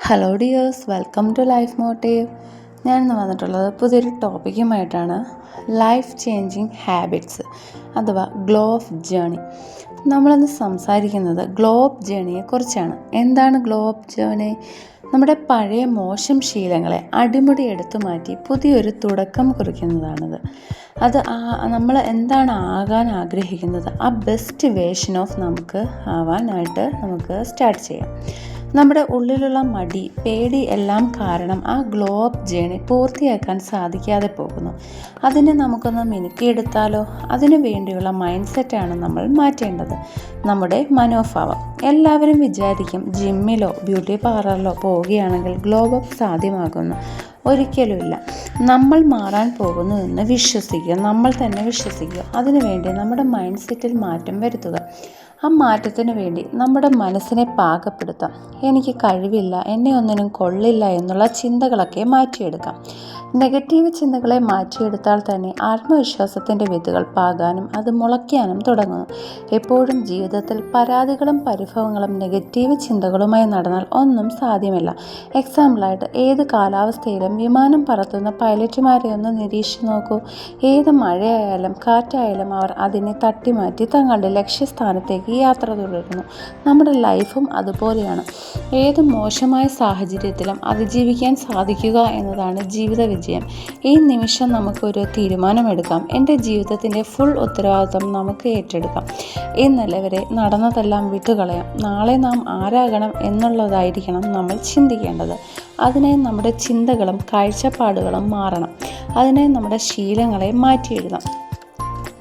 Hello dears, welcome to Life Motive. ഞാൻ ഇന്ന് വന്നിട്ടുള്ളത് പുതിയൊരു ടോപ്പിക്കുമായിട്ടാണ്. ലൈഫ് ചേഞ്ചിങ് ഹാബിറ്റ്സ് അഥവാ ഗ്ലോ ഓഫ് ജേണി. നമ്മളിന്ന് സംസാരിക്കുന്നത് ഗ്ലോ ഓഫ് ജേണിയെക്കുറിച്ചാണ്. എന്താണ് ഗ്ലോ ഓഫ് ജേണി? നമ്മുടെ പഴയ മോശം ശീലങ്ങളെ അടിമുടി എടുത്തു മാറ്റി പുതിയൊരു തുടക്കം കുറിക്കുന്നതാണത്. നമ്മൾ എന്താണ് ആകാൻ ആഗ്രഹിക്കുന്നത്, ആ ബെസ്റ്റ് വേർഷൻ ഓഫ് നമുക്ക് ആവാനായിട്ട് നമുക്ക് സ്റ്റാർട്ട് ചെയ്യാം. നമ്മുടെ ഉള്ളിലുള്ള മടി, പേടി എല്ലാം കാരണം ആ ഗ്ലോ അപ്പ് ജേണി പൂർത്തിയാക്കാൻ സാധിക്കാതെ പോകുന്നു. അതിനെ നമുക്കൊന്ന് മിനുക്കിയെടുത്താലോ? അതിനു വേണ്ടിയുള്ള മൈൻഡ് സെറ്റാണ് നമ്മൾ മാറ്റേണ്ടത്. നമ്മുടെ മനോഭാവം. എല്ലാവരും വിചാരിക്കും ജിമ്മിലോ ബ്യൂട്ടി പാർലറിലോ പോവുകയാണെങ്കിൽ ഗ്ലോ അപ്പ് സാധ്യമാകുന്നു. ഒരിക്കലുമില്ല. നമ്മൾ മാറാൻ പോകുന്നു എന്ന് വിശ്വസിക്കുക, നമ്മൾ തന്നെ വിശ്വസിക്കുക. അതിനുവേണ്ടി നമ്മുടെ മൈൻഡ് സെറ്റിൽ മാറ്റം വരുത്തുക. ആ മാറ്റത്തിന് വേണ്ടി നമ്മുടെ മനസ്സിനെ പാകപ്പെടുത്താം. എനിക്ക് കഴിവില്ല, എന്നെ ഒന്നിനും കൊള്ളില്ല എന്നുള്ള ചിന്തകളൊക്കെ മാറ്റിയെടുക്കാം. നെഗറ്റീവ് ചിന്തകളെ മാറ്റിയെടുത്താൽ തന്നെ ആത്മവിശ്വാസത്തിൻ്റെ വിത്തുകൾ പാകാനും അത് മുളയ്ക്കാനും തുടങ്ങുന്നു. എപ്പോഴും ജീവിതത്തിൽ പരാതികളും പരിഭവങ്ങളും നെഗറ്റീവ് ചിന്തകളുമായി നടന്നാൽ ഒന്നും സാധ്യമല്ല. എക്സാമ്പിളായിട്ട്, ഏത് കാലാവസ്ഥയിലും വിമാനം പറത്തുന്ന പൈലറ്റുമാരെ ഒന്ന് നിരീക്ഷിച്ചു നോക്കൂ. ഏത് മഴയായാലും കാറ്റായാലും അവർ അതിനെ തട്ടിമാറ്റി തങ്ങളുടെ ലക്ഷ്യസ്ഥാനത്തേക്ക് യാത്ര തുടരുന്നു. നമ്മുടെ ലൈഫും അതുപോലെയാണ്. ഏത് മോശമായ സാഹചര്യത്തിലും അതിജീവിക്കാൻ സാധിക്കുക എന്നതാണ് ജീവിത വിജയം. ഈ നിമിഷം നമുക്കൊരു തീരുമാനമെടുക്കാം. എൻ്റെ ജീവിതത്തിൻ്റെ ഫുൾ ഉത്തരവാദിത്വം നമുക്ക് ഏറ്റെടുക്കാം. ഇന്നലെ വരെ നടന്നതെല്ലാം വിട്ടുകളയാം. നാളെ നാം ആരാകണം എന്നുള്ളതായിരിക്കണം നമ്മൾ ചിന്തിക്കേണ്ടത്. അതിനായി നമ്മുടെ ചിന്തകളും കാഴ്ചപ്പാടുകളും മാറണം. അതിനായി നമ്മുടെ ശീലങ്ങളെ മാറ്റിയെഴുതാം.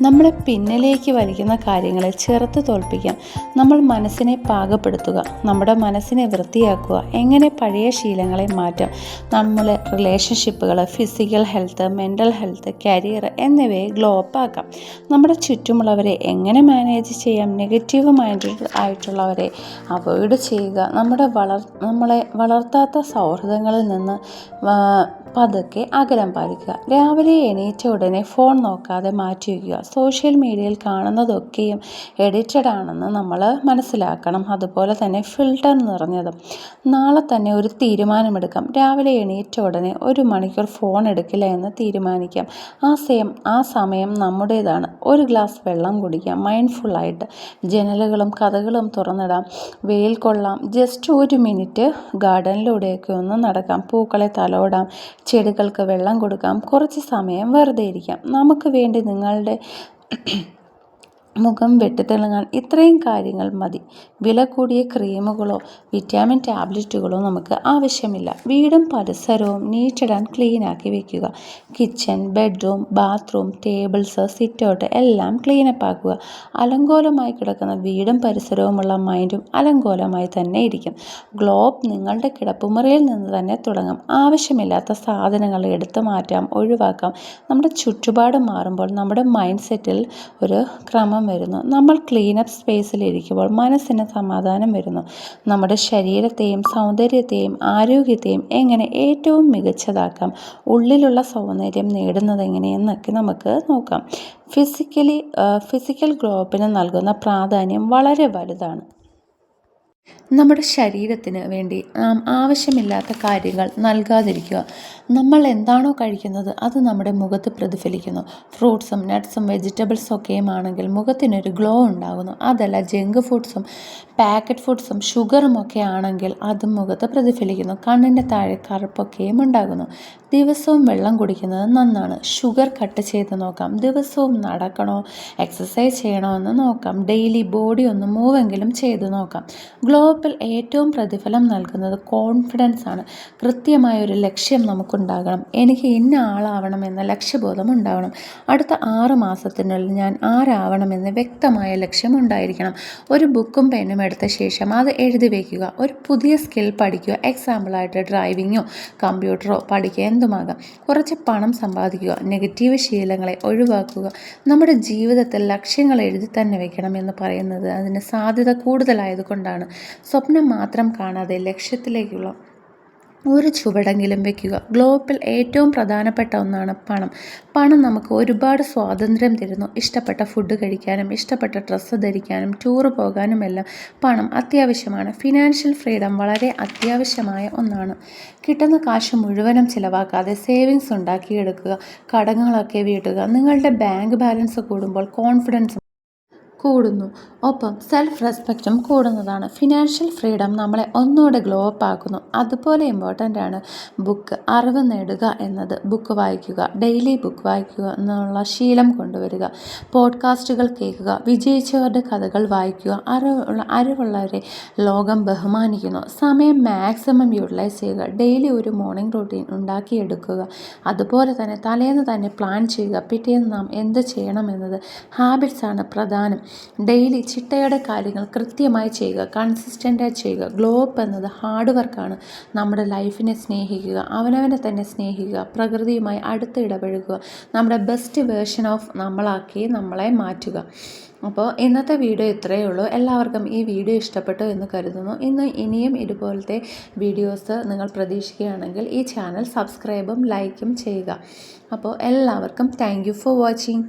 നമ്മളെ പിന്നിലേക്ക് വലിക്കുന്ന കാര്യങ്ങളെ ചെറുത്ത് തോൽപ്പിക്കാം. നമ്മൾ മനസ്സിനെ പാകപ്പെടുത്തുക, നമ്മുടെ മനസ്സിനെ വൃത്തിയാക്കുക. എങ്ങനെ പഴയ ശീലങ്ങളെ മാറ്റാം? നമ്മളെ റിലേഷൻഷിപ്പുകൾ, physical health, mental health, career എന്നിവയെ ഗ്ലോ അപ്പ് ആക്കാം. നമ്മുടെ ചുറ്റുമുള്ളവരെ എങ്ങനെ മാനേജ് ചെയ്യാം? നെഗറ്റീവ് മൈൻഡഡ് ആയിട്ടുള്ളവരെ അവോയ്ഡ് ചെയ്യുക. നമ്മളെ വളർത്താത്ത സൗഹൃദങ്ങളിൽ നിന്ന് പതുക്കെ അകലം പാലിക്കുക. രാവിലെ എണീറ്റ ഉടനെ ഫോൺ നോക്കാതെ മാറ്റി വയ്ക്കുക. സോഷ്യൽ മീഡിയയിൽ കാണുന്നതൊക്കെയും എഡിറ്റഡ് ആണെന്ന് നമ്മൾ മനസ്സിലാക്കണം. അതുപോലെ തന്നെ ഫിൽട്ടർ നിറഞ്ഞതും. നാളെ തന്നെ ഒരു തീരുമാനമെടുക്കാം. രാവിലെ എണീറ്റ ഉടനെ 1 മണിക്കൂർ ഫോൺ എടുക്കില്ല എന്ന് തീരുമാനിക്കാം. ആ സമയം നമ്മുടേതാണ്. ഒരു ഗ്ലാസ് വെള്ളം കുടിക്കാം. മൈൻഡ്ഫുള്ളായിട്ട് ജനലുകളും കഥകളും തുറന്നിടാം. വെയിൽ കൊള്ളാം. ജസ്റ്റ് 1 മിനിറ്റ് ഗാർഡനിലൂടെയൊക്കെ ഒന്ന് നടക്കാം. പൂക്കളെ തലോടാം. ചെടികൾക്ക് വെള്ളം കൊടുക്കാം. കുറച്ച് സമയം വെറുതെ ഇരിക്കാം. നമുക്ക് വേണ്ടി നിങ്ങളുടെ മുഖം വെട്ടിത്തിളങ്ങാൻ ഇത്രയും കാര്യങ്ങൾ മതി. വില കൂടിയ ക്രീമുകളോ വിറ്റാമിൻ ടാബ്ലറ്റുകളോ നമുക്ക് ആവശ്യമില്ല. വീടും പരിസരവും നീറ്റഡ് ആൻഡ് ക്ലീൻ ആക്കി വയ്ക്കുക. Kitchen, bedroom, bathroom, tables, sitout എല്ലാം ക്ലീനപ്പ് ആക്കുക. അലങ്കോലമായി കിടക്കുന്ന വീടും പരിസരവുമുള്ള മൈൻഡും അലങ്കോലമായി തന്നെ ഇരിക്കും. ഗ്ലോ അപ്പ് നിങ്ങളുടെ കിടപ്പുമുറിയിൽ നിന്ന് തന്നെ തുടങ്ങും. ആവശ്യമില്ലാത്ത സാധനങ്ങൾ എടുത്തു മാറ്റാം, ഒഴിവാക്കാം. നമ്മുടെ ചുറ്റുപാട് മാറുമ്പോൾ നമ്മുടെ മൈൻഡ് സെറ്റിൽ ഒരു ക്രമം വരുന്നു. നമ്മൾ ക്ലീനപ്പ് സ്പേസിലിരിക്കുമ്പോൾ മനസ്സിന് സമാധാനം വരുന്നു. നമ്മുടെ ശരീരത്തെയും സൗന്ദര്യത്തെയും ആരോഗ്യത്തെയും എങ്ങനെ ഏറ്റവും മികച്ചതാക്കാം, ഉള്ളിലുള്ള സൗന്ദര്യം നേടുന്നത് എങ്ങനെയെന്നൊക്കെ നമുക്ക് നോക്കാം. ഫിസിക്കൽ ഗ്ലോ അപ്പിന് നൽകുന്ന പ്രാധാന്യം വളരെ വലുതാണ്. നമ്മുടെ ശരീരത്തിന് വേണ്ടി നാം ആവശ്യമില്ലാത്ത കാര്യങ്ങൾ നൽകാതിരിക്കുക. നമ്മൾ എന്താണോ കഴിക്കുന്നത് അത് നമ്മുടെ മുഖത്ത് പ്രതിഫലിക്കുന്നു. ഫ്രൂട്ട്സും നട്ട്സും വെജിറ്റബിൾസും ഒക്കെയും ആണെങ്കിൽ മുഖത്തിനൊരു ഗ്ലോ ഉണ്ടാകുന്നു. അതല്ല ജങ്ക് ഫുഡ്സും പാക്കറ്റ് ഫുഡ്സും ഷുഗറും ഒക്കെ ആണെങ്കിൽ അതും മുഖത്ത് പ്രതിഫലിക്കുന്നു. കണ്ണിൻ്റെ താഴെ കറുപ്പൊക്കെയും ഉണ്ടാകുന്നു. ദിവസവും വെള്ളം കുടിക്കുന്നത് നന്നാണ്. ഷുഗർ കട്ട് ചെയ്ത് നോക്കാം. ദിവസവും നടക്കണോ, എക്സസൈസ് ചെയ്യണോ എന്ന് നോക്കാം. ഡെയിലി ബോഡി ഒന്ന് മൂവെങ്കിലും ചെയ്ത് നോക്കാം. ഗ്ലോ അപ്പിൽ ഏറ്റവും പ്രതിഫലം നൽകുന്നത് കോൺഫിഡൻസ് ആണ്. കൃത്യമായൊരു ലക്ഷ്യം നമുക്കുണ്ടാകണം. എനിക്ക് ഇന്ന ആളാവണമെന്ന ലക്ഷ്യബോധം ഉണ്ടാവണം. അടുത്ത 6 മാസത്തിനുള്ളിൽ ഞാൻ ആരാവണമെന്ന് വ്യക്തമായ ലക്ഷ്യം ഉണ്ടായിരിക്കണം. ഒരു ബുക്കും പെന്നും എടുത്ത ശേഷം അത് എഴുതി വയ്ക്കുക. ഒരു പുതിയ സ്കിൽ പഠിക്കുക. എക്സാമ്പിളായിട്ട് ഡ്രൈവിങ്ങോ കമ്പ്യൂട്ടറോ പഠിക്കുക, എന്തുമാകാം. കുറച്ച് പണം സമ്പാദിക്കുക. നെഗറ്റീവ് ശീലങ്ങളെ ഒഴിവാക്കുക. നമ്മുടെ ജീവിതത്തിൽ ലക്ഷ്യങ്ങൾ എഴുതി തന്നെ വയ്ക്കണം എന്ന് പറയുന്നത് അതിന് സാധ്യത കൂടുതലായതുകൊണ്ടാണ്. സ്വപ്നം മാത്രം കാണാതെ ലക്ഷ്യത്തിലേക്കുള്ള ഒരു ചുവടെങ്കിലും വയ്ക്കുക. ഗ്ലോബിൽ ഏറ്റവും പ്രധാനപ്പെട്ട ഒന്നാണ് പണം. പണം നമുക്ക് ഒരുപാട് സ്വാതന്ത്ര്യം തരുന്നു. ഇഷ്ടപ്പെട്ട ഫുഡ് കഴിക്കാനും ഇഷ്ടപ്പെട്ട ഡ്രസ്സ് ധരിക്കാനും ടൂറ് പോകാനുമെല്ലാം പണം അത്യാവശ്യമാണ്. ഫിനാൻഷ്യൽ ഫ്രീഡം വളരെ അത്യാവശ്യമായ ഒന്നാണ്. കിട്ടുന്ന കാശ് മുഴുവനും ചിലവാക്കാതെ സേവിങ്സ് ഉണ്ടാക്കിയെടുക്കുക. കടങ്ങളൊക്കെ വീട്ടുക. നിങ്ങളുടെ ബാങ്ക് ബാലൻസ് കൂടുമ്പോൾ കോൺഫിഡൻസ് കൂടുന്നു. ഒപ്പം സെൽഫ് റെസ്പെക്റ്റും കൂടുന്നതാണ്. ഫിനാൻഷ്യൽ ഫ്രീഡം നമ്മളെ ഒന്നുകൂടെ ഗ്ലോ അപ്പ് ആക്കുന്നു. അതുപോലെ ഇമ്പോർട്ടൻ്റ് ആണ് ബുക്ക്. അറിവ് നേടുക എന്നത്. ബുക്ക് വായിക്കുക, ഡെയിലി ബുക്ക് വായിക്കുക എന്നുള്ള ശീലം കൊണ്ടുവരിക. പോഡ്കാസ്റ്റുകൾ കേൾക്കുക, വിജയിച്ചവരുടെ കഥകൾ വായിക്കുക. അറിവുള്ളവരെ ലോകം ബഹുമാനിക്കുന്നു. സമയം മാക്സിമം യൂട്ടിലൈസ് ചെയ്യുക. ഡെയിലി ഒരു മോർണിംഗ് റൂട്ടീൻ ഉണ്ടാക്കിയെടുക്കുക. അതുപോലെ തന്നെ തലേന്ന് തന്നെ പ്ലാൻ ചെയ്യുക. പിറ്റേന്ന് നാം എന്ത് ചെയ്യണമെന്നത്. ഹാബിറ്റ്സ് ആണ് പ്രധാനം. ഡെയിലി ചിട്ടയുടെ കാര്യങ്ങൾ കൃത്യമായി ചെയ്യുക, കൺസിസ്റ്റൻ്റായി ചെയ്യുക. ഗ്ലോ അപ്പ് എന്നത് ഹാർഡ് വർക്കാണ്. നമ്മുടെ ലൈഫിനെ സ്നേഹിക്കുക, അവനവനെ തന്നെ സ്നേഹിക്കുക, പ്രകൃതിയുമായി അടുത്ത് ഇടപഴകുക, നമ്മുടെ ബെസ്റ്റ് വേർഷൻ ഓഫ് നമ്മളെ മാറ്റുക. അപ്പോൾ ഇന്നത്തെ വീഡിയോ ഇത്രയേ ഉള്ളൂ. എല്ലാവർക്കും ഈ വീഡിയോ ഇഷ്ടപ്പെട്ടു എന്ന് കരുതുന്നു. ഇനിയും ഇതുപോലത്തെ വീഡിയോസ് നിങ്ങൾ പ്രതീക്ഷിക്കുകയാണെങ്കിൽ ഈ ചാനൽ സബ്സ്ക്രൈബും ലൈക്കും ചെയ്യുക. അപ്പോൾ എല്ലാവർക്കും താങ്ക് യു ഫോർ വാച്ചിങ്.